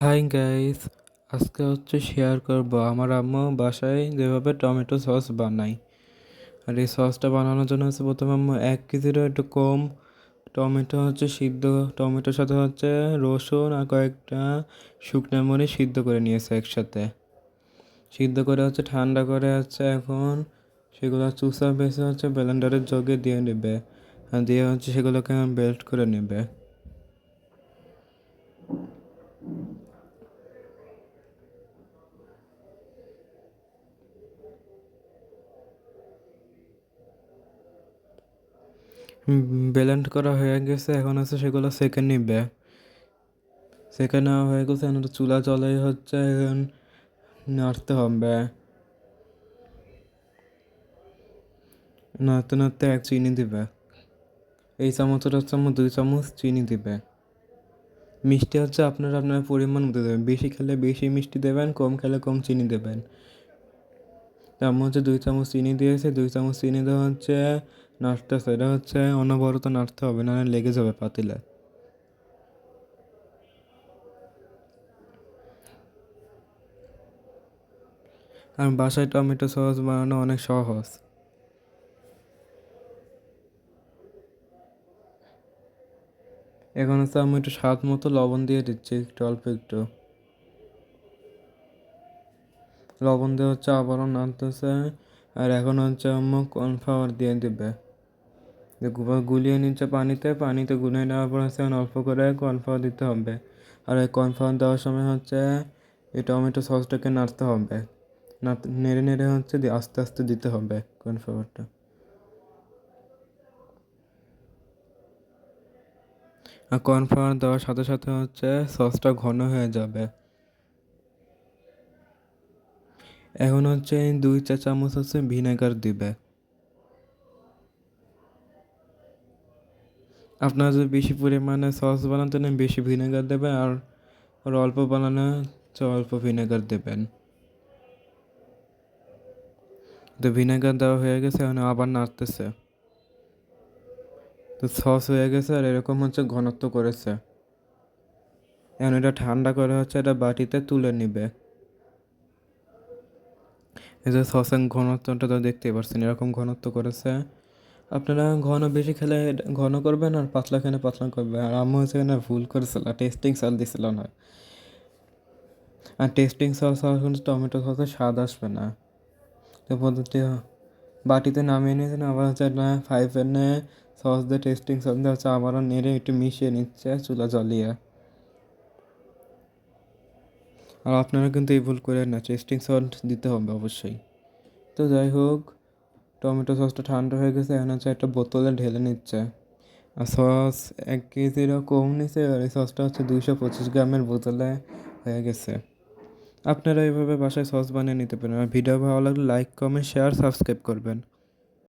Hi guys, আজকে share করব আমার আম্মু বাসায় যেভাবে টমেটো সস বানাই। আর এই সসটা বানানোর জন্য প্রথমে আম্মু 1 কেজিরও একটু কম টমেটো সিদ্ধ, টমেটোর সাথে রসুন আর কয়েকটা শুকনো মরিচ সিদ্ধ করে নিয়েছে একসাথে। সিদ্ধ করে ঠান্ডা করে এখন সেগুলো চুষা বেছে ব্লেন্ডারের জগে দিয়ে নেবে, আর দিয়ে সেগুলোকে বেল্ট করে নেবে। ব্লেন্ড করা হয়ে গেছে, এখন সেগুলো সেকে নিবে। সেকে নেওয়া হয়ে গেছে, এখন চুলা জলে এখন নাড়তে হবে। নাড়তে নাড়তে এক চিনি দিবে। এই চামচের আমার 2 চামচ চিনি দিবে। মিষ্টি আপনারা আপনার পরিমাণ মতো দেবেন, বেশি খেলে বেশি মিষ্টি দেবেন, কম খেলে কম চিনি দেবেন। আমি 2 চামচ চিনি দিয়েছে, 2 চামচ চিনি দেওয়া নাড়তেছে। এটা অনবরত নাড়তে হবে, না লেগে যাবে পাতিলে। আর বাসায় টমেটো সস বানানো অনেক সহজ। এখন আমি একটু স্বাদ মতো লবণ দিয়ে দিচ্ছি, একটু অল্প একটু লবণ দিয়ে আবারও নাড়তেছে। আর এখন আম্মু কর্নফ্লাওয়ার দিয়ে দিবে, গুলিয়ে নিচ্ছে পানিতে। পানিতে গুলিয়ে নেওয়ার পর এখন অল্প করে কর্নফ্লাওয়ার দিতে হবে। আর এই কর্নফ্লাওয়ার দেওয়ার সময় এই টমেটো সসটাকে নাড়তে হবে, নেড়ে নেড়ে আস্তে আস্তে দিতে হবে কর্নফ্লাওয়ারটা। আর কর্নফ্লাওয়ার দেওয়ার সাথে সাথে সসটা ঘন হয়ে যাবে। এখন 2 চা চামচ ভিনেগার দিবে। আপনারা যদি বেশি পরিমাণে সস বানাতে নেন বেশি ভিনেগার দেবেন, আর অল্প বানানো অল্প ভিনেগার দেবেন। তো ভিনেগার দেওয়া হয়ে গেছে, এখন আবার নাড়তেছে। তো সস হয়ে গেছে, আর এরকম ঘনত্ব করেছে। এখন এটা ঠান্ডা করে এটা বাটিতে তুলে নিবে। এই যে সসের ঘনত্বটা তো দেখতেই পাচ্ছেন, এরকম ঘনত্ব করেছে। আপনারা ঘন বেশি খেলে ঘন করবেন, আর পাতলা খেলে পাতলা করবেন। আর আম্মু এখানে ভুল করেছিল, টেস্টিং সল্ট দিছিল না। আর টেস্টিং সস কিন্তু টমেটো সসের স্বাদ আসবে না। তো পদ্ধতি বাটিতে নামিয়ে নিয়েছেন, আবার একটা ফ্রাই প্যানে সস দিয়ে টেস্টিং সস দিয়ে আবারও নেড়ে একটু মিশিয়ে নিচ্ছে চুলা জ্বালিয়ে। আর আপনারা কিন্তু এই ভুল করে না, টেস্টিং সল্ট দিতে হবে অবশ্যই। তো যাই হোক, টমেটো সসটা ঠান্ডা হয়ে গেছে, এখন একটা বোতলে ঢেলে নিচ্ছে। আর সস 1 কেজিরও কম নিছে, আর এই সসটা 225 গ্রামের বোতলে হয়ে গেছে। আপনারা এইভাবে বাসায় সস বানিয়ে নিতে পারেন। আর ভিডিও ভালো লাগলে লাইক, কমেন্ট, শেয়ার, সাবস্ক্রাইব করবেন।